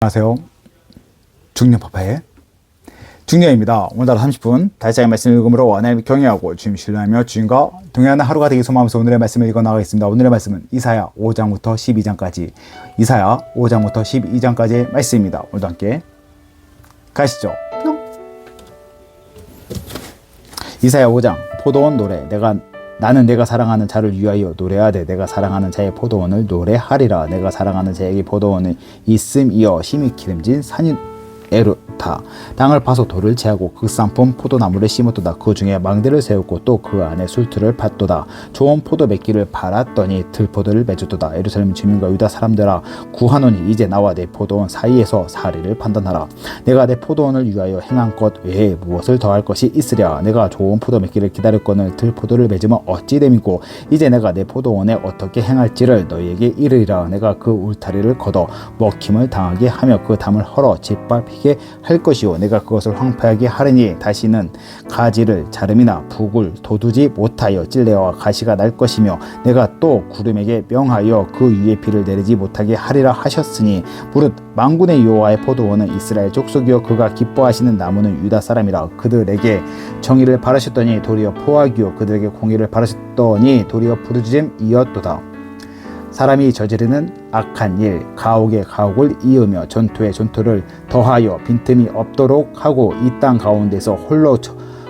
안녕하세요. 중년파파의 중년입니다. 오늘 하루 30분 다시 한번 말씀 읽음으로 하나님을 경외하고 주님 신뢰하며 주님과 동행하는 하루가 되기 소망하면서 오늘의 말씀을 읽어 나가겠습니다. 오늘의 말씀은 이사야 5장부터 12장까지 이사야 5장부터 12장까지의 말씀입니다. 오늘도 함께 가시죠. 이사야 5장 포도원 노래. 나는 내가 사랑하는 자를 위하여 노래하되 내가 사랑하는 자의 포도원을 노래하리라. 내가 사랑하는 자에게 포도원이 있음이여 힘이 기름진 산이 에르타. 땅을 파서 돌을 제하고 극산품 포도나무를 심었도다. 그 중에 망대를 세웠고 또 그 안에 술틀을 팠도다. 좋은 포도 맺기를 바랐더니 들포도를 맺었도다. 예루살렘 주민과 유다 사람들아, 구하노니 이제 나와 내 포도원 사이에서 사리를 판단하라. 내가 내 포도원을 위하여 행한 것 외에 무엇을 더할 것이 있으랴. 내가 좋은 포도 맺기를 기다렸거늘 들포도를 맺으면 어찌 됨이고, 이제 내가 내 포도원에 어떻게 행할지를 너희에게 이르리라. 내가 그 울타리를 걷어 먹힘을 당하게 하며 그 담을 헐어 짓밟히게 할 것이요, 내가 그것을 황폐하게 하리니 다시는 가지를 자름이나 북을 돋우지 못하여 찔레와 가시가 날 것이며, 내가 또 구름에게 명하여 그 위에 비를 내리지 못하게 하리라 하셨으니, 무릇 만군의 여호와의 포도원은 이스라엘 족속이요 그가 기뻐하시는 나무는 유다 사람이라. 그들에게 정의를 바라셨더니 도리어 포악이요 그들에게 공의를 바라셨더니 도리어 부르짖음이었도다. 사람이 저지르는 악한 일, 가옥에 가옥을 이으며 전투에 전투를 더하여 빈틈이 없도록 하고 이 땅 가운데서 홀로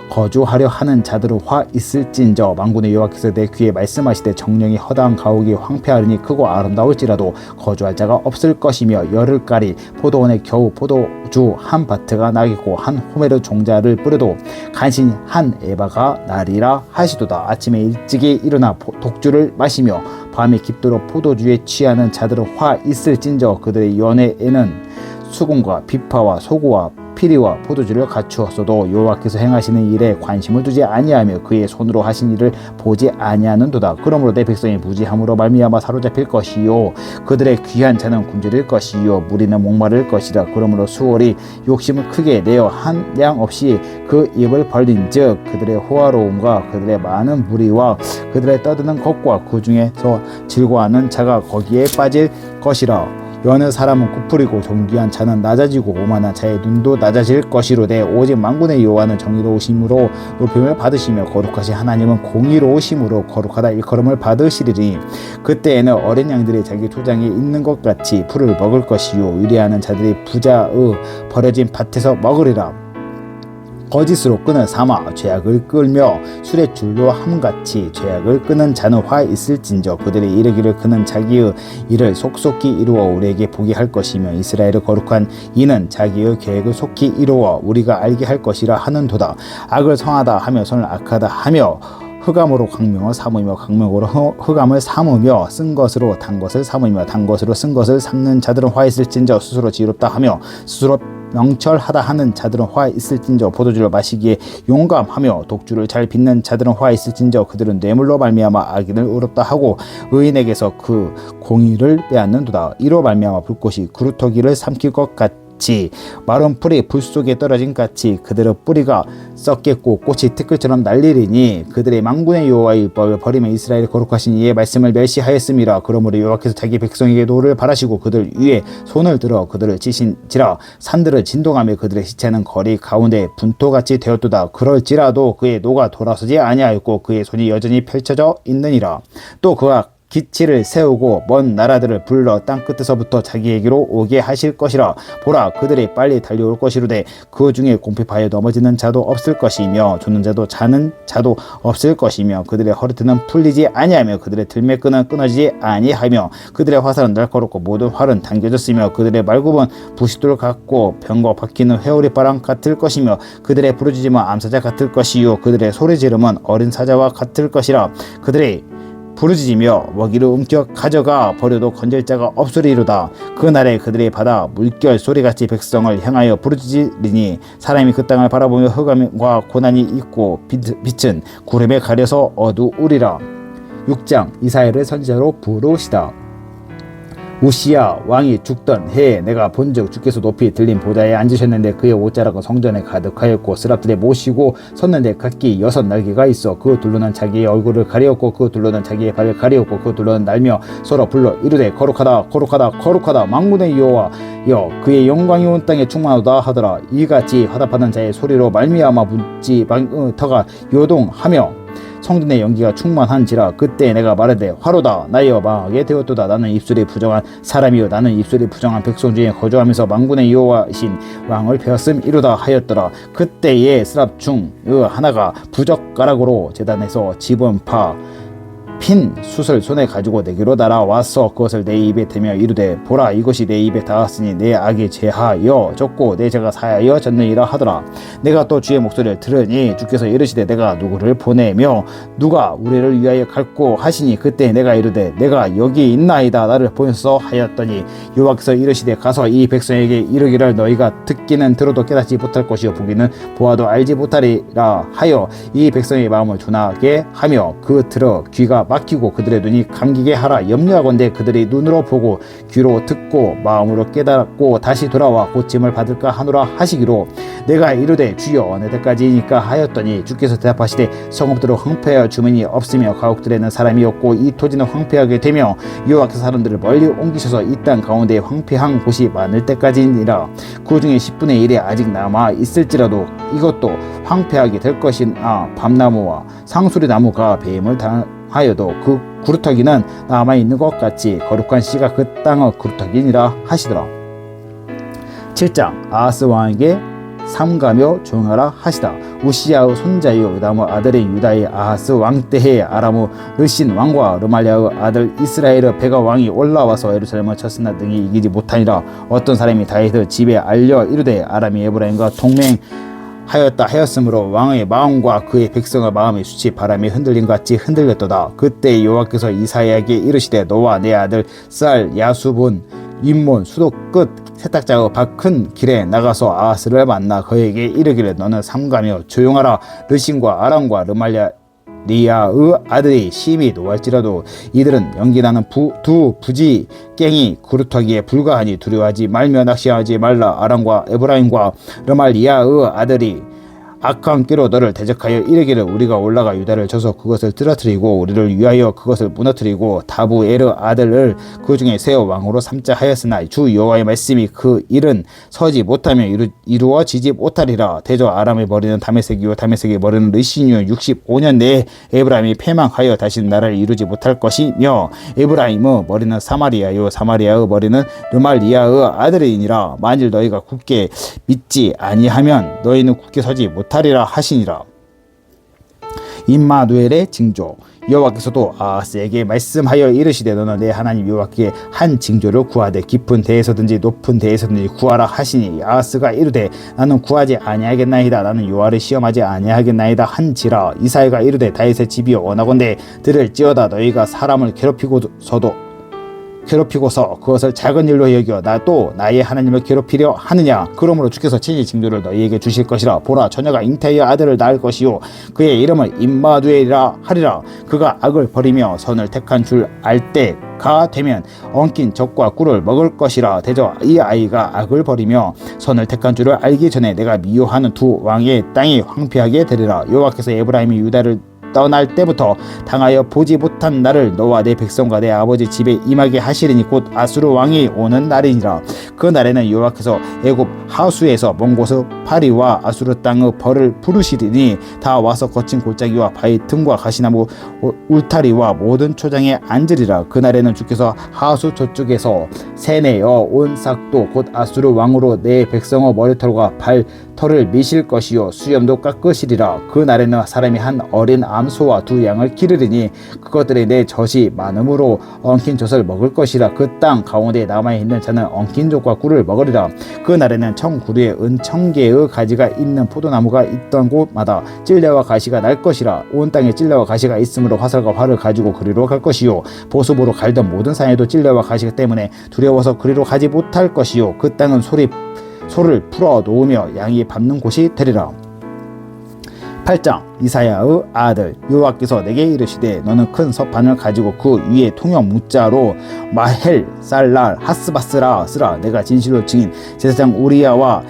거주하려 하는 자들은 화 있을진저. 만군의 여호와께서 내 귀에 말씀하시되 정령이 허다한 가옥이 황폐하리니 크고 아름다울지라도 거주할 자가 없을 것이며, 열흘까리 포도원에 겨우 포도주 한 바트가 나겠고 한 호메르 종자를 뿌려도 간신히 한 에바가 나리라 하시도다. 아침에 일찍이 일어나 독주를 마시며 밤에 깊도록 포도주에 취하는 자들은 화 있을진저. 그들의 연회에는 수금과 비파와 소고와 피리와 포도주를 갖추었어도 여호와께서 행하시는 일에 관심을 두지 아니하며 그의 손으로 하신 일을 보지 아니하는도다. 그러므로 내 백성이 무지함으로 말미암아 사로잡힐 것이요 그들의 귀한 자는 굶주릴 것이요 무리는 목마를 것이라. 그러므로 수월이 욕심을 크게 내어 한량 없이 그 입을 벌린즉 그들의 호화로움과 그들의 많은 무리와 그들의 떠드는 것과 그 중에서 즐거워하는 자가 거기에 빠질 것이라. 여느 사람은 굽부리고 존귀한 자는 낮아지고 오만한 자의 눈도 낮아질 것이로되, 오직 만군의 여호와는 정의로우심으로 높임을 받으시며 거룩하신 하나님은 공의로우심으로 거룩하다 일컬음을 받으시리니, 그때에는 어린 양들이 자기 초장에 있는 것 같이 풀을 먹을 것이요 유리하는 자들이 부자의 버려진 밭에서 먹으리라. 거짓으로 끈을 삼아 죄악을 끌며 술의 줄로 함같이 죄악을 끄는 자는 화 있을진저. 그들이 이르기를 그는 자기의 일을 속속히 이루어 우리에게 보게 할 것이며, 이스라엘의 거룩한 이는 자기의 계획을 속히 이루어 우리가 알게 할 것이라 하는도다. 악을 성하다 하며 선을 악하다 하며 흑암으로 광명을 삼으며 광명으로 흑암을 삼으며 쓴 것으로 단 것을 삼으며 단 것으로 쓴 것을 삼는 자들은 화 있을진저. 스스로 지혜롭다 하며 스스로 명철하다 하는 자들은 화 있을진저. 포도주를 마시기에 용감하며 독주를 잘 빚는 자들은 화 있을진저. 그들은 뇌물로 말미암아 악인을 의롭다 하고 의인에게서 그 공의를 빼앗는도다. 이로 말미암아 불꽃이 그루터기를 삼킬 것 같이 마른 풀이 불 속에 떨어진 같이 그들의 뿌리가 썩겠고 꽃이 티끌처럼 날리리니, 그들의 만군의 여호와의 율법을 버리며 이스라엘의 거룩하신 이의 말씀을 멸시하였음이라. 그러므로 여호와께서 자기 백성에게 노를 바라시고 그들 위에 손을 들어 그들을 치신지라. 산들을 진동하며 그들의 시체는 거리 가운데 분토같이 되었도다. 그럴지라도 그의 노가 돌아서지 아니하였고 그의 손이 여전히 펼쳐져 있느니라. 또 그가 기치를 세우고 먼 나라들을 불러 땅끝에서부터 자기에게로 오게 하실 것이라. 보라, 그들이 빨리 달려올 것이로되 그 중에 공핍하여 넘어지는 자도 없을 것이며 죽는 자도 자는 자도 없을 것이며, 그들의 허리띠는 풀리지 아니하며 그들의 들매끈은 끊어지지 아니하며 그들의 화살은 날카롭고 모든 활은 당겨졌으며, 그들의 말굽은 부싯돌 같고 병거 박히는 회오리바람 같을 것이며, 그들의 부르짖음은 암사자 같을 것이요 그들의 소리지름은 어린 사자와 같을 것이라. 그들의 부르짖으며 먹이를 움켜 가져가 버려도 건질 자가 없으리로다. 그날에 그들이 바다 물결 소리같이 백성을 향하여 부르짖으리니, 사람이 그 땅을 바라보며 흑암과 고난이 있고 빛은 구름에 가려서 어두우리라. 6장 이사야를 선지자로 부르시다. 우시야 왕이 죽던 해에 내가 본즉 주께서 높이 들린 보좌에 앉으셨는데 그의 옷자락은 성전에 가득하였고 스랍들에 모시고 섰는데 각기 6날개가 있어 그 둘로는 자기의 얼굴을 가리었고 그 둘로는 자기의 발을 가리었고 그 둘로는 날며 서로 불러 이르되 거룩하다 거룩하다 거룩하다 만군의 여호와여 그의 영광이 온 땅에 충만하다 하더라. 이같이 화답하는 자의 소리로 말미암아 문지 터가 요동하며 성전의 연기가 충만한지라. 그때 내가 말하되 화로다 나여 망하게 되었도다. 나는 입술이 부정한 사람이요 나는 입술이 부정한 백성 중에 거주하면서 만군의 여호와이신 왕을 배웠음이로다 하였더라. 그때에 스랍 중 하나가 부젓가락으로 제단에서 집은 핀 숯을 손에 가지고 내게로 날아와서 그것을 내 입에 대며 이르되 보라 이것이 내 입에 닿았으니 내 악이 제하여 졌고 내 죄가 사하여 졌느니라 하더라. 내가 또 주의 목소리를 들으니 주께서 이르시되 내가 누구를 보내며 누가 우리를 위하여 갈고 하시니 그때 내가 이르되 내가 여기 있나이다 나를 보내소서 하였더니 여호와께서 이르시되 가서 이 백성에게 이르기를 너희가 듣기는 들어도 깨닫지 못할 것이요 보기는 보아도 알지 못하리라 하여 이 백성의 마음을 둔하게 하며 그 들어 귀가 막히고 그들의 눈이 감기게 하라. 염려하건대 그들이 눈으로 보고 귀로 듣고 마음으로 깨닫고 다시 돌아와 고침을 받을까 하노라 하시기로 내가 이르되 주여 어느 때까지니까 하였더니 주께서 대답하시되 성읍들로 황폐하여 주민이 없으며 가옥들에는 사람이 없고 이 토지는 황폐하게 되며 여호와께서 사람들을 멀리 옮기셔서 이 땅 가운데 황폐한 곳이 많을 때까지니라. 그 중에 10분의 1이 아직 남아 있을지라도 이것도 황폐하게 될 것이나 밤나무와 상수리 나무가 배임을 하여도 그 구루터기는 남아있는 것 같이 거룩한 씨가 그 땅의 구루터기니라 하시더라. 7장 아하스 왕에게 삼가며 조용하라 하시다. 우시야의 손자요 요담의 아들인 유다의 아하스 왕 때에 아람의 르신 왕과 르말리아의 아들 이스라엘의 베가 왕이 올라와서 예루살렘을 쳤으나 능히 이기지 못하니라. 어떤 사람이 다윗의 집에 알려 이르되 아람이 에브라임과 동맹하였다 하였으므로 왕의 마음과 그의 백성의 마음이 수치 바람이 흔들림 같이 흔들렸도다. 그때 여호와께서 이사야에게 이르시되 너와 내 아들 쌀 야수본 윗몬 수도 끝 세탁자의 큰 길에 나가서 아하스를 만나 그에게 이르기를 너는 삼가며 조용하라. 르신과 아람과 르말리아의 아들이 심히 노할지라도 이들은 연기나는 두 부지 깽이 구루터기에 불과하니 두려워하지 말며 낚시하지 말라. 아람과 에브라임과 르말리아의 아들이 악한 꾀로 너를 대적하여 이르기를 우리가 올라가 유다를 쳐서 그것을 쓰러뜨리고 우리를 위하여 그것을 무너뜨리고 다부엘의 아들을 그 중에 세워 왕으로 삼자 하였으나 주 여호와의 말씀이 그 일은 서지 못하며 이루어지지 못하리라. 대저 아람의 머리는 다메섹이요 다메섹의 머리는 르신이요 65년 내에 에브라임이 패망하여 다시는 나라를 이루지 못할 것이며 에브라임의 머리는 사마리아요 사마리아의 머리는 르말리아의 아들이니라. 만일 너희가 굳게 믿지 아니하면 너희는 굳게 서지 못하리라 하시니라. 임마누엘의 징조. 여호와께서도 아하스에게 말씀하여 이르시되 너는 내 하나님 여호와께 한 징조를 구하되 깊은 데에서든지 높은 데에서든지 구하라 하시니 아하스가 이르되 나는 구하지 아니하겠나이다. 나는 여호와를 시험하지 아니하겠나이다 한지라. 이사야가 이르되 다윗의 집이 원하건대 들을지어다. 너희가 사람을 괴롭히고서 그것을 작은 일로 여겨 나 또 나의 하나님을 괴롭히려 하느냐. 그러므로 주께서 친히 징조를 너희에게 주실 것이라. 보라 처녀가 잉태하여 아들을 낳을 것이요 그의 이름을 임마누엘이라 하리라. 그가 악을 버리며 선을 택한 줄 알 때가 되면 엉킨 젖과 꿀을 먹을 것이라. 대저 이 아이가 악을 버리며 선을 택한 줄을 알기 전에 내가 미워하는 두 왕의 땅이 황폐하게 되리라. 여호와께서 에브라임이 유다를 떠날 때부터 당하여 보지 못한 나를 너와 내 백성과 내 아버지 집에 임하게 하시리니 곧 아수르 왕이 오는 날이니라. 그 날에는 여호와께서 애굽 하수에서 먼 곳의 파리와 아수르 땅의 벌을 부르시리니 다 와서 거친 골짜기와 바위 틈과 가시나무 울타리와 모든 초장에 앉으리라. 그 날에는 주께서 하수 저쪽에서 세내어 온 싹도 곧 아수르 왕으로 내 백성의 머리털과 발털을 미실 것이요 수염도 깎으시리라. 그 날에는 사람이 한 어린 암소와 두 양을 기르리니 그것들이 내 젖이 많음으로 엉킨 젖을 먹을 것이라. 그 땅 가운데 남아있는 자는 엉킨 젖과 꿀을 먹으리라. 그 날에는 청구리에 은청개의 가지가 있는 포도나무가 있던 곳마다 찔레와 가시가 날 것이라. 온 땅에 찔레와 가시가 있으므로 화살과 활을 가지고 그리로 갈 것이요 보습으로 갈던 모든 산에도 찔레와 가시 때문에 두려워서 그리로 가지 못할 것이요 그 땅은 소를 풀어 놓으며 양이 밟는 곳이 되리라. 8장 이사야의 아들 여호와께서 내게 이르시되 너는 큰 서판을 가지고 그 위에 통역 문자로 마헬 살랄 하스바스라 쓰라. 내가 진실로 증인 제사장 우리야와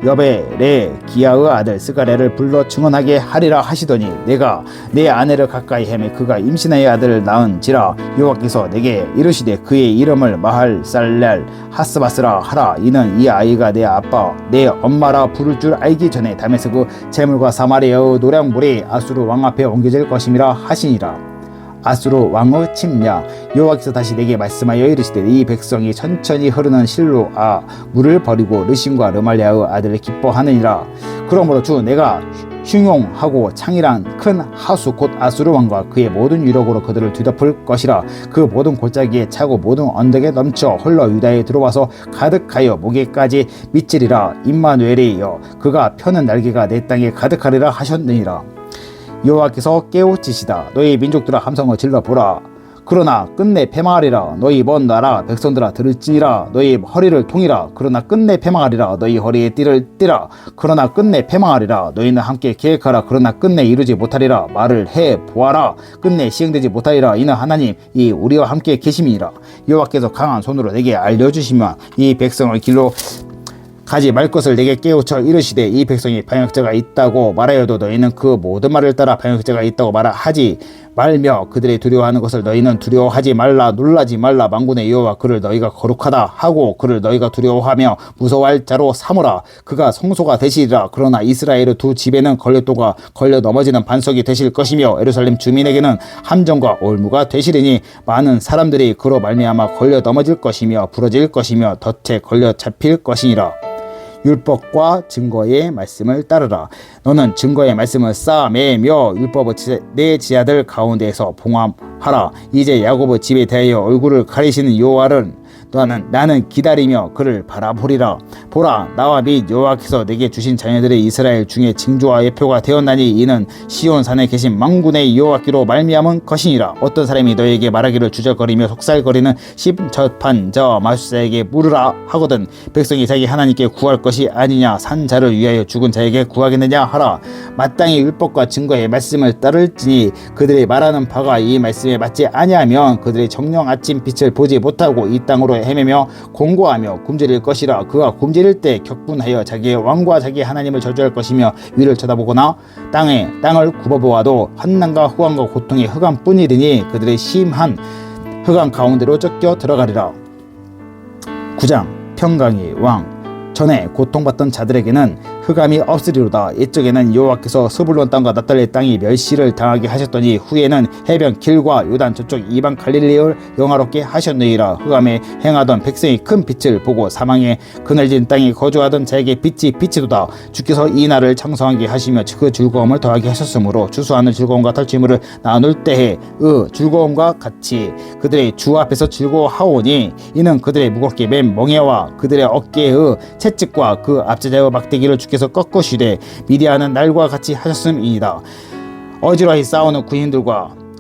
여벨의 기야의 아들 스가랴를 불러 증언하게 하리라 하시더니 내가 내 아내를 가까이 헤매 그가 임신하여 아들을 낳은지라. 여호와께서 내게 이르시되 그의 이름을 마할 살랄 하스바스라 하라. 이는 이 아이가 내 아빠 내 엄마라 부를 줄 알기 전에 다메스크 재물과 사마리아의 노량물이 아수르 왕 앞에 옮겨질 것임이라 하시니라. 아수르 왕의 침략. 여호와께서 다시 내게 말씀하여 이르시되 이 백성이 천천히 흐르는 실로 물을 버리고 르신과 르말리아의 아들을 기뻐하느니라. 그러므로 주 내가 흉용하고 창이란 큰 하수 곧 아수르 왕과 그의 모든 유력으로 그들을 뒤덮을 것이라. 그 모든 골짜기에 차고 모든 언덕에 넘쳐 흘러 유다에 들어와서 가득하여 목에까지 미치리라. 임마누엘이여 그가 펴는 날개가 내 땅에 가득하리라 하셨느니라. 여호와께서 깨우치시다. 너희 민족들아 함성을 질러보라. 그러나 끝내 패망하리라. 너희 먼 나라 백성들아 들을지니라. 너희 허리를 통이라. 그러나 끝내 패망하리라. 너희 허리에 띠를 띠라. 그러나 끝내 패망하리라. 너희는 함께 계획하라. 그러나 끝내 이루지 못하리라. 말을 해 보아라. 끝내 시행되지 못하리라. 이는 하나님 이 우리와 함께 계심이니라. 여호와께서 강한 손으로 내게 알려주시면 이 백성을 길로 가지 말 것을 내게 깨우쳐 이르시되 이 백성이 방역자가 있다고 말하여도 너희는 그 모든 말을 따라 방역자가 있다고 말하지 말며 그들이 두려워하는 것을 너희는 두려워하지 말라. 놀라지 말라. 만군의 여호와 그를 너희가 거룩하다 하고 그를 너희가 두려워하며 무서워할 자로 삼으라. 그가 성소가 되시리라. 그러나 이스라엘의 두 집에는 걸레도가 걸려 넘어지는 반석이 되실 것이며 예루살렘 주민에게는 함정과 올무가 되시리니 많은 사람들이 그로 말미암아 걸려 넘어질 것이며 부러질 것이며 덫에 걸려 잡힐 것이니라. 율법과 증거의 말씀을 따르라. 너는 증거의 말씀을 쌓아매며 율법의 내 지하들 가운데에서 봉함하라. 이제 야곱의 집에 대하여 얼굴을 가리시는 여호와를 나는 기다리며 그를 바라보리라. 보라 나와 및 여호와께서 내게 주신 자녀들의 이스라엘 중에 징조와 예표가 되었나니 이는 시온산에 계신 만군의 여호와께로 말미암은 것이니라. 어떤 사람이 너에게 말하기를 주저거리며 속살거리는 심접한 저 마술사에게 물으라 하거든 백성이 자기 하나님께 구할 것이 아니냐 산 자를 위하여 죽은 자에게 구하겠느냐 하라. 마땅히 율법과 증거의 말씀을 따를지니 그들이 말하는 바가 이 말씀에 맞지 아니하면 그들이 정령 아침 빛을 보지 못하고 이 땅으로 헤매며 공고하며 굶주릴 것이라. 그가 굶주릴 때 격분하여 자기의 왕과 자기의 하나님을 저주할 것이며 위를 쳐다보거나 땅을 굽어보아도 환난과 후환과 고통의 흑암뿐이리니 그들의 심한 흑암 가운데로 쫓겨 들어가리라. 9장 평강의 왕. 전에 고통받던 자들에게는 흑암이 없으리로다. 옛적에는 여호와께서 스불론 땅과 납달리 땅이 멸시를 당하게 하셨더니 후에는 해변 길과 요단 저쪽 이방 갈릴리를 영화롭게 하셨느니라. 흑암에 행하던 백성이 큰 빛을 보고 사망의 그늘진 땅에 거주하던 자에게 빛이 비치도다. 주께서 이 날을 창성하게 하시며 그 즐거움을 더하게 하셨으므로 주수하는 즐거움과 탈취물을 나눌 때에 즐거움과 같이 그들의 주 앞에서 즐거워하오니 이는 그들의 무겁게 맨 멍에와 그들의 어깨의 채찍과 그 앞제자의 막대기를 주께서 꺾으시되 미디하는 날과 같이 하셨음이니이다. 어지러이 싸우는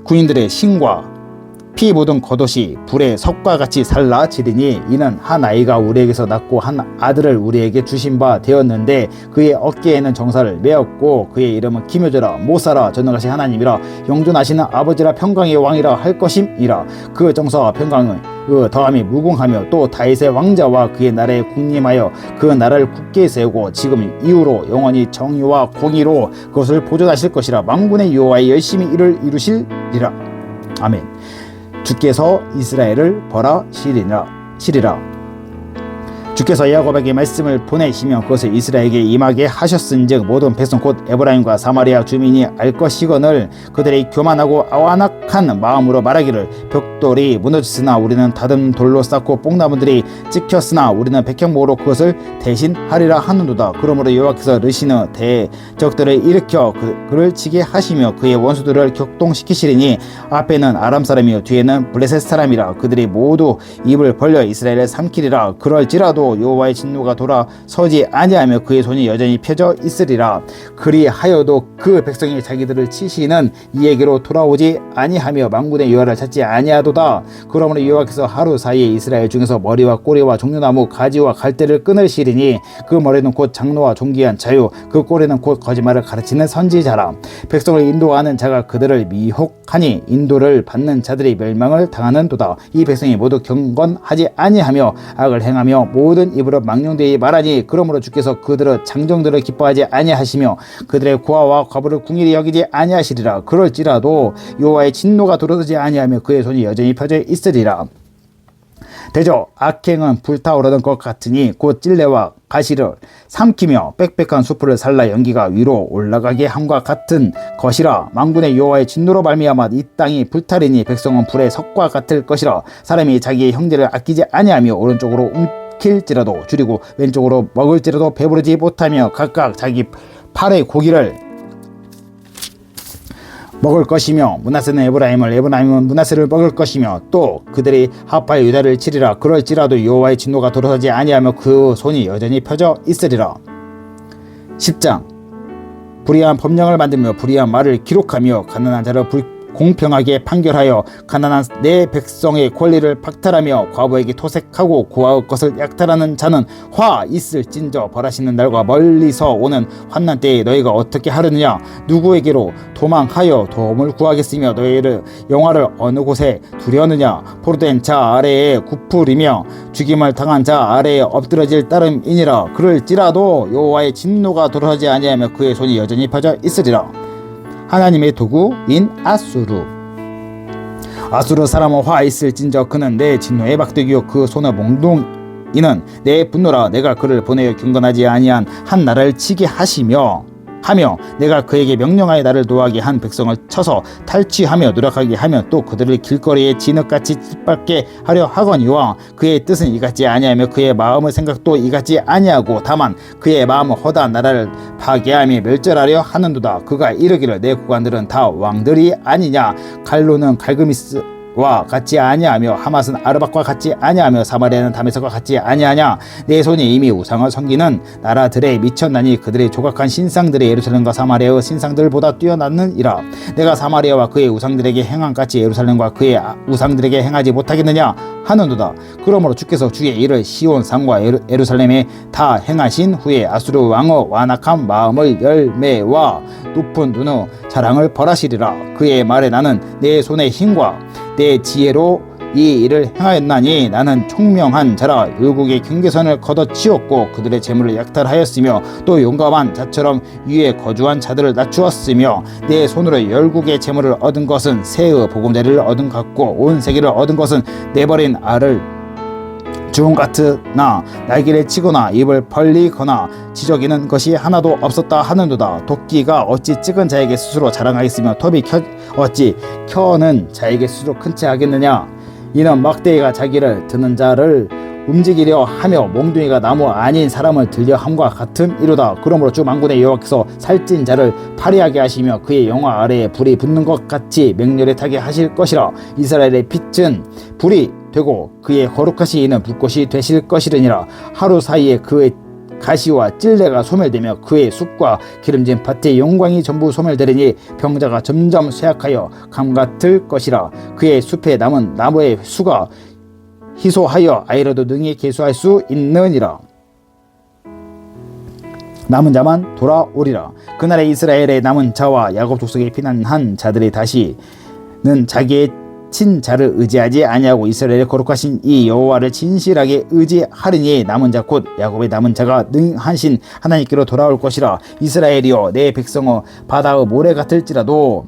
군인들의 신과 피 묻은 겉옷이 불에 석과 같이 살라지리니 이는 한 아이가 우리에게서 낳고 한 아들을 우리에게 주신 바 되었는데 그의 어깨에는 정사를 메었고 그의 이름은 기묘자라 모사라 전능하신 하나님이라 영존하시는 아버지라 평강의 왕이라 할 것임이라. 그 정사와 평강은 더함이 무궁하며 또 다윗의 왕자와 그의 나라에 군림하여 그 나라를 굳게 세우고 지금 이후로 영원히 정의와 공의로 그것을 보존하실 것이라. 만군의 여호와의 열심히 이를 이루시리라. 아멘. 주께서 이스라엘을 벌하시리라. 주께서 야곱에게 말씀을 보내시며 그것을 이스라엘에게 임하게 하셨은즉 모든 백성 곧 에브라임과 사마리아 주민이 알 것이거늘 그들이 교만하고 아완악한 마음으로 말하기를 벽돌이 무너졌으나 우리는 다듬 돌로 쌓고 뽕나무들이 찍혔으나 우리는 백향목으로 그것을 대신하리라 하는도다. 그러므로 여호와께서 르시는 대적들을 일으켜 그를 치게 하시며 그의 원수들을 격동시키시리니 앞에는 아람 사람이요 뒤에는 블레셋 사람이라. 그들이 모두 입을 벌려 이스라엘을 삼키리라. 그럴지라도 찔지라도 여호와의 진노가 돌아서지 아니하며 그의 손이 여전히 펴져 있으리라. 그리하여도 그 백성이 자기들을 치시는 이에게로 돌아오지 아니하며 만군의 여호와를 찾지 아니하도다. 그러므로 여호와께서 하루 사이에 이스라엘 중에서 머리와 꼬리와 종려나무 가지와 갈대를 끊으시리니 그 머리는 곧 장로와 존귀한 자유, 그 꼬리는 곧 거짓말을 가르치는 선지자라. 백성을 인도하는 자가 그들을 미혹하니 인도를 받는 자들이 멸망을 당하는도다. 이 백성이 모두 경건하지 아니하며 악을 행하며 모든 입으로 망령되이 말하니 그러므로 주께서 그들의 장정들을 기뻐하지 아니하시며 그들의 고아와 과부를 궁일이 여기지 아니하시리라. 그럴지라도 여호와의 진노가 들어서지 아니하며 그의 손이 여전히 펴져 있으리라. 대저 악행은 불타오르는 것 같으니 곧 찔레와 가시를 삼키며 빽빽한 수풀을 살라 연기가 위로 올라가게 함과 같은 것이라. 만군의 여호와의 진노로 말미암아 이 땅이 불타리니 백성은 불의 석과 같을 것이라. 사람이 자기의 형제를 아끼지 아니하며 오른쪽으로 움킬지라도 줄이고 왼쪽으로 먹을지라도 배부르지 못하며 각각 자기 팔의 고기를 먹을 것이며 므낫세는 에브라임을 에브라임은 므낫세를 먹을 것이며 또 그들이 하파의 유다를 치리라. 그럴지라도 여호와의 진노가 돌아서지 아니하며 그 손이 여전히 펴져 있으리라. 10장 불의한 법령을 만들며 불의한 말을 기록하며 가난한 자를 공평하게 판결하여 가난한 내 백성의 권리를 박탈하며 과부에게 토색하고 고아의 것을 약탈하는 자는 화 있을진저 벌하시는 날과 멀리서 오는 환난 때에 너희가 어떻게 하려느냐. 누구에게로 도망하여 도움을 구하겠으며 너희를 영화를 어느 곳에 두려느냐. 포로된 자 아래에 굽으리며 죽임을 당한 자 아래에 엎드러질 따름이니라. 그럴지라도 여호와의 진노가 돌아서지 아니하며 그의 손이 여전히 펴져 있으리라. 하나님의 도구인 아수르. 아수르 사람은 화 있을진저 그는 내 진노의 막대기요 그 손의 몽둥이는 내 분노라. 내가 그를 보내어 경건하지 아니한 한 나라를 치게 하며 내가 그에게 명령하여 나를 노하게 한 백성을 쳐서 탈취하며 누락하게 하며 또 그들을 길거리에 진흙같이 짓밟게 하려 하거니와 그의 뜻은 이같지 아니하며 그의 마음의 생각도 이같지 아니하고 다만 그의 마음은 허다한 나라를 파괴하며 멸절하려 하는도다. 그가 이르기를 내 구간들은 다 왕들이 아니냐. 갈로는 갈그미스 와 같지 아니하며 하맛은 아르박과 같지 아니하며 사마리아는 다메섹과 같지 아니하냐. 내 손이 이미 우상을 섬기는 나라들에 미쳤나니 그들의 조각한 신상들의 예루살렘과 사마리아의 신상들보다 뛰어났느니라. 내가 사마리아와 그의 우상들에게 행한 같이 예루살렘과 그의 우상들에게 행하지 못하겠느냐 하는도다. 그러므로 주께서 주의 일을 시온 산과 예루살렘에 다 행하신 후에 아수르 왕의 완악한 마음의 열매와 높은 눈의 자랑을 벌하시리라. 그의 말에 나는 내 손의 힘과 내 지혜로 이 일을 행하였나니 나는 총명한 자라. 율곡의 경계선을 걷어치웠고 그들의 재물을 약탈하였으며 또 용감한 자처럼 위에 거주한 자들을 낮추었으며 내 손으로 열국의 재물을 얻은 것은 새의 보금자리를 얻은 같고 온 세계를 얻은 것은 내버린 알을 주음 같으나 날개를 치거나 입을 벌리거나 지저귀는 것이 하나도 없었다 하는도다. 도끼가 어찌 찍은 자에게 스스로 자랑하겠으며 톱이 어찌 켜는 자에게 스스로 큰 채 하겠느냐. 이는 막대기가 자기를 드는 자를 움직이려 하며 몽둥이가 나무 아닌 사람을 들려 함과 같은 이로다. 그러므로 주 만군의 여호와께서 살찐 자를 파리하게 하시며 그의 영화 아래에 불이 붙는 것 같이 맹렬히 타게 하실 것이라. 이스라엘의 빛은 불이 되고 그의 거룩하신 이는 불꽃이 되실 것이르니라. 하루 사이에 그의 가시와 찔레가 소멸되며 그의 숲과 기름진 밭의 영광이 전부 소멸되리니 병자가 점점 쇠약하여 감 같을 것이라. 그의 숲에 남은 나무의 수가 희소하여 아이라도 능히 계수할 수 있느니라. 남은 자만 돌아오리라. 그날에 이스라엘의 남은 자와 야곱 족속에 피난한 자들이 다시는 자기의 친자를 의지하지 아니하고 이스라엘의 거룩하신 이 여호와를 진실하게 의지하리니 남은 자 곧 야곱의 남은 자가 능하신 하나님께로 돌아올 것이라. 이스라엘이여 내 백성의 바다의 모래 같을지라도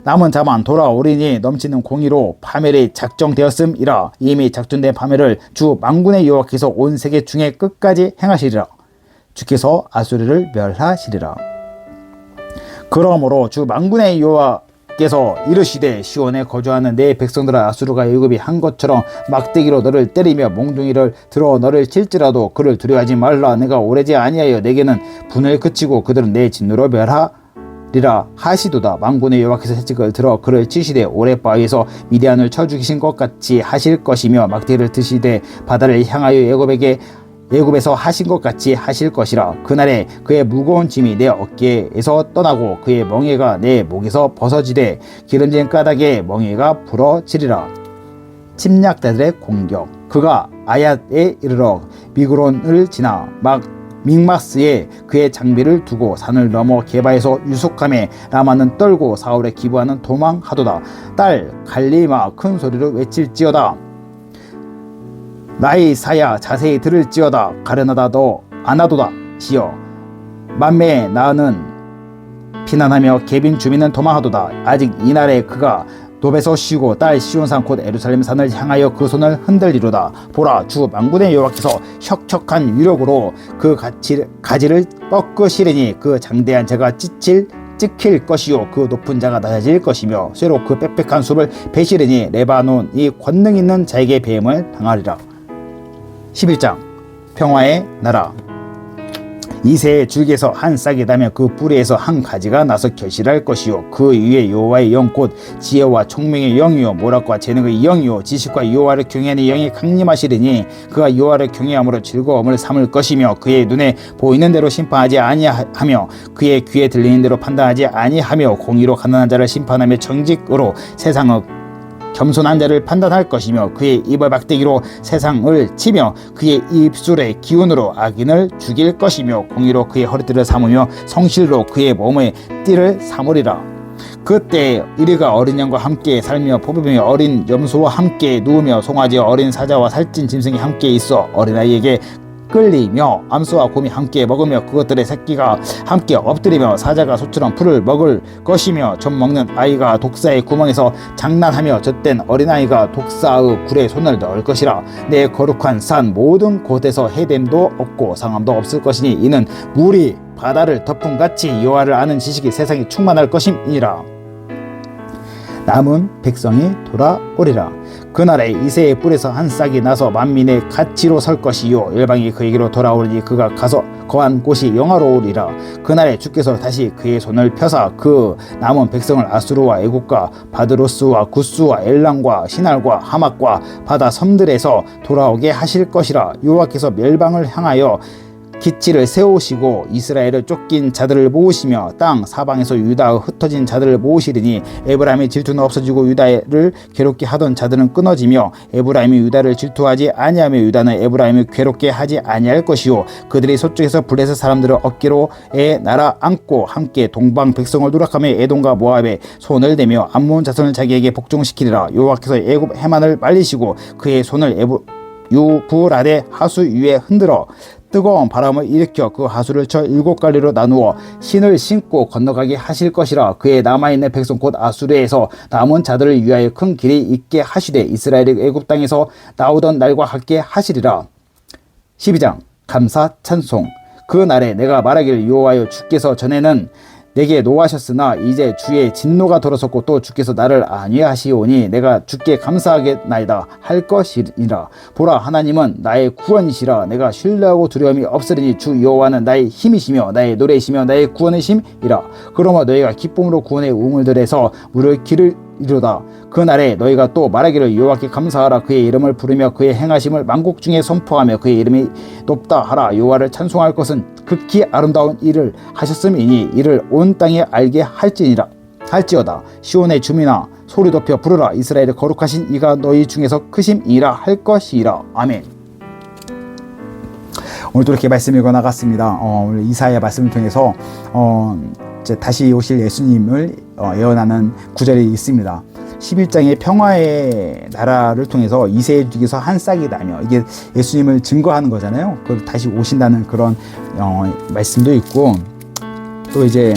남은 자만 돌아오리니 넘치는 공의로 파멸이 작정되었음이라. 이미 작전된 파멸을 주 만군의 여호와께서 온 세계 중에 끝까지 행하시리라. 주께서 아수르를 멸하시리라. 그러므로 주 만군의 여호와께서 이르시되 시온에 거주하는 내 백성들아 아수르가 애굽이 한 것처럼 막대기로 너를 때리며 몽둥이를 들어 너를 칠지라도 그를 두려워하지 말라. 내가 오래지 아니하여 내게는 분을 그치고 그들은 내 진노로 멸하리라 하시도다. 만군의 여호와께서 채찍을 들어 그를 치시되 오랫바위에서 미디안을 쳐 죽이신 것 같이 하실 것이며 막대기를 드시되 바다를 향하여 애굽에게 애굽에서 하신 것 같이 하실 것이라. 그날에 그의 무거운 짐이 내 어깨에서 떠나고 그의 멍에가 내 목에서 벗어지되 기름진 까닭에 멍에가 부러지리라. 침략자들의 공격. 그가 아얏에 이르러 미그론을 지나 믹마스에 그의 장비를 두고 산을 넘어 게바에서 유숙함에 라마는 떨고 사울의 기부하는 도망하도다. 딸 갈리마 큰 소리로 외칠지어다. 나의 사야 자세히 들을지어다. 가련하다 너 아나도다 지어. 만매의 나는 피난하며 개빈 주민은 도망하도다. 아직 이날에 그가 노베서 쉬고 딸 시온산 곧 에루살렘 산을 향하여 그 손을 흔들리로다. 보라 주 만군의 여호와께서 혁혁한 위력으로 그 가지를 꺾으시리니 그 장대한 자가 찍힐 것이요 그 높은 자가 낮아질 것이며 쇠로 그 빽빽한 숲을 베시리니 레바논이 권능 있는 자에게 배임을 당하리라. 11장 평화의 나라. 이새의 줄기에서 한 싹이 나며 그 뿌리에서 한 가지가 나서 결실할 것이요 그 위에 여호와의 영 곧 지혜와 총명의 영이요 모략과 재능의 영이요 지식과 여호와를 경외하는 영이 강림하시리니 그가 여호와를 경외함으로 즐거움을 삼을 것이며 그의 눈에 보이는 대로 심판하지 아니하며 그의 귀에 들리는 대로 판단하지 아니하며 공의로 가난한 자를 심판하며 정직으로 세상의 겸손한 자를 판단할 것이며 그의 입의 막대기로 세상을 치며 그의 입술의 기운으로 악인을 죽일 것이며 공의로 그의 허리띠를 삼으며 성실로 그의 몸의 띠를 삼으리라. 그때 이리가 어린 양과 함께 살며 포도병이 어린 염소와 함께 누우며 송아지와 어린 사자와 살찐 짐승이 함께 있어 어린아이에게 끌리며 암소와 곰이 함께 먹으며 그것들의 새끼가 함께 엎드리며 사자가 소처럼 풀을 먹을 것이며 젖 먹는 아이가 독사의 구멍에서 장난하며 젖된 어린아이가 독사의 굴에 손을 넣을 것이라. 내 거룩한 산 모든 곳에서 해됨도 없고 상함도 없을 것이니 이는 물이 바다를 덮음같이 여호와를 아는 지식이 세상에 충만할 것임이니라. 남은 백성이 돌아오리라. 그날에 이새의 뿔에서 한 싹이 나서 만민의 가치로 설 것이요 열방이 그에게로 돌아오리니 그가 가서 거한 곳이 영화로우리라. 그날에 주께서 다시 그의 손을 펴사 그 남은 백성을 아수르와 애국과 바드로스와 구스와 엘람과 시날과 하맛과 바다 섬들에서 돌아오게 하실 것이라. 여호와께서 멸방을 향하여 기치를 세우시고 이스라엘을 쫓긴 자들을 모으시며 땅 사방에서 유다의 흩어진 자들을 모으시리니 에브라임의 질투는 없어지고 유다를 괴롭게 하던 자들은 끊어지며 에브라임이 유다를 질투하지 아니하며 유다는 에브라임을 괴롭게 하지 아니할 것이요 그들이 서쪽에서 블레셋 사람들을 어깨로에 날아 안고 함께 동방 백성을 누락하며 에돔과 모압에 손을 대며 암몬 자손을 자기에게 복종시키리라. 여호와께서 애굽 해만을 말리시고 그의 손을 유브라데 하수 위에 흔들어 뜨거운 바람을 일으켜 그 하수를 쳐 7갈래로 나누어 신을 신고 건너가게 하실 것이라. 그의 남아있는 백성 곧 아수르에서 남은 자들을 위하여 큰 길이 있게 하시되 이스라엘이 애굽 땅에서 나오던 날과 같게 하시리라. 12장 감사 찬송. 그 날에 내가 말하기를 여호와여 주께서 전에는 내게 노하셨으나 이제 주의 진노가 돌아섰고 또 주께서 나를 안위하시오니 내가 주께 감사하겠나이다 할 것이니라. 보라 하나님은 나의 구원이시라. 내가 신뢰하고 두려움이 없으리니 주 여호와는 나의 힘이시며 나의 노래이시며 나의 구원의 심이라. 그러므로 너희가 기쁨으로 구원의 우물들에서 물을 기르리로다. 그날에 너희가 또 말하기를 여호와께 감사하라. 그의 이름을 부르며 그의 행하심을 만국 중에 선포하며 그의 이름이 높다 하라. 여호와를 찬송할 것은 극히 아름다운 일을 하셨음이니 이를 온 땅에 알게 할지어다. 시온의 주민아 소리 높여 부르라. 이스라엘의 거룩하신 이가 너희 중에서 크심이라 할 것이라. 아멘. 오늘도 이렇게 말씀 읽어 나갔습니다. 오늘 이사야 말씀을 통해서 이제 다시 오실 예수님을 예언하는 구절이 있습니다. 11장의 평화의 나라를 통해서 이새의 줄기에서 한 싹이 나며 이게 예수님을 증거하는 거잖아요. 그걸 다시 오신다는 그런 말씀도 있고 또 이제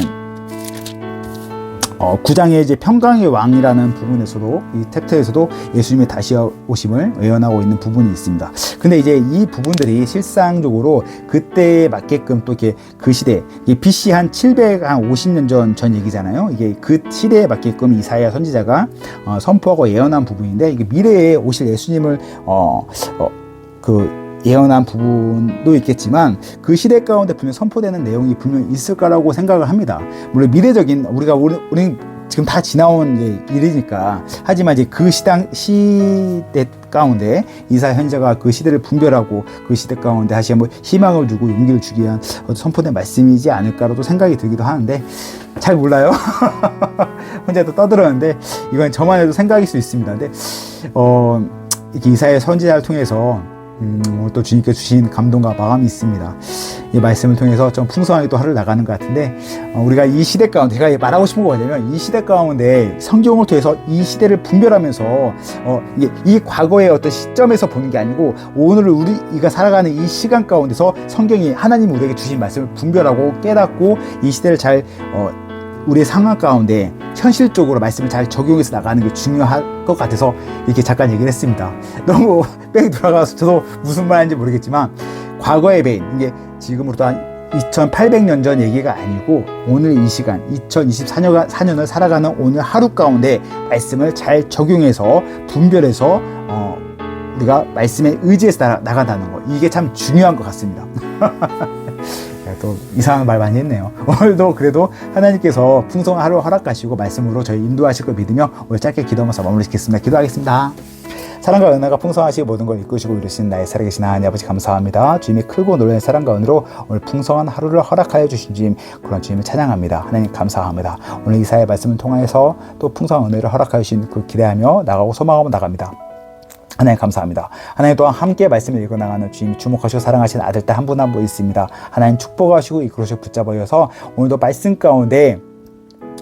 9장의 이제 평강의 왕이라는 부분에서도 이 챕터에서도 예수님의 다시 오심을 예언하고 있는 부분이 있습니다. 근데 이제 이 부분들이 실상적으로 그때에 맞게끔 또 이렇게 그 시대, BC 한 750년 전 얘기잖아요. 이게 그 시대에 맞게끔 이사야 선지자가 선포하고 예언한 부분인데 이게 미래에 오실 예수님을 예언한 부분도 있겠지만 그 시대 가운데 분명 선포되는 내용이 분명히 있을 거라고 생각을 합니다. 물론 미래적인 우리 지금 다 지나온 이제 일이니까. 하지만 이제 그 시대 가운데 이사 현자가 그 시대를 분별하고 그 시대 가운데 다시 한번 희망을 주고 용기를 주기 위한 선포된 말씀이지 않을까라도 생각이 들기도 하는데 잘 몰라요. 혼자 또 떠들었는데 이건 저만 해도 생각일 수 있습니다. 근데 이렇게 이사야 선지자를 통해서 또 주님께 주신 감동과 마음이 있습니다. 이 말씀을 통해서 좀 풍성하게 또 하루 나가는 것 같은데, 우리가 이 시대 가운데, 제가 말하고 싶은 거 뭐냐면, 이 시대 가운데 성경을 통해서 이 시대를 분별하면서, 이 과거의 어떤 시점에서 보는 게 아니고, 오늘 우리가 살아가는 이 시간 가운데서 성경이 하나님 우리에게 주신 말씀을 분별하고 깨닫고, 이 시대를 잘, 우리의 상황 가운데 현실적으로 말씀을 잘 적용해서 나가는 게 중요할 것 같아서 이렇게 잠깐 얘기를 했습니다. 너무 뺑 돌아가서 저도 무슨 말인지 모르겠지만 과거의 배인, 이게 지금으로부터 한 2800년 전 얘기가 아니고 오늘 이 시간 2024년을 살아가는 오늘 하루 가운데 말씀을 잘 적용해서 분별해서 우리가 말씀에 의지해서 나간다는 거, 이게 참 중요한 것 같습니다. 또 이상한 말 많이 했네요. 오늘도 그래도 하나님께서 풍성한 하루 허락하시고 말씀으로 저희 인도하실 걸 믿으며 오늘 짧게 기도하면서 마무리 짓겠습니다. 기도하겠습니다. 사랑과 은혜가 풍성하시고 모든 걸 이끄시고 이루시는 나의 살아계신 하나님 아버지 감사합니다. 주님의 크고 놀라운 사랑과 은혜로 오늘 풍성한 하루를 허락하여 주신 주님, 그런 주님을 찬양합니다. 하나님 감사합니다. 오늘 이사의 말씀을 통해서 또 풍성한 은혜를 허락하여 주신 그 기대하며 나가고 소망하며 나갑니다. 하나님 감사합니다. 하나님 또한 함께 말씀을 읽어나가는 주님, 주목하시고 사랑하시는 아들 딸 한 분 한 분 있습니다. 하나님 축복하시고 이끌어주시고 붙잡아여서 오늘도 말씀 가운데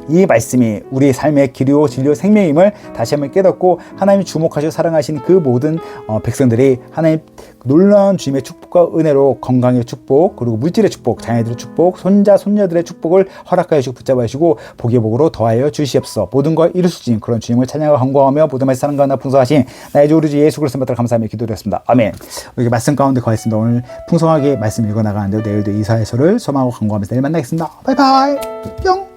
이 말씀이 우리의 삶의 길이요 진리요 생명임을 다시 한번 깨닫고 하나님이 주목하시고 사랑하신 그 모든 백성들이 하나님 놀라운 주님의 축복과 은혜로 건강의 축복, 그리고 물질의 축복, 자녀들의 축복, 손자 손녀들의 축복을 허락하여 주시고 붙잡아 주시고 복의 복으로 더하여 주시옵소서. 모든 걸 이룰 수 있는 그런 주님을 찬양하고 간구하며 모든 말씀 사랑과 나 풍성하신 나의 주 우리 주 예수 그리스도 받들어 감사하며 기도드렸습니다. 아멘. 이렇게 말씀 가운데 거했습니다. 오늘 풍성하게 말씀 읽어 나가는데 내일도 이사야서를 소망하고 간구하면서 내일 만나겠습니다. 바이바이. 뿅.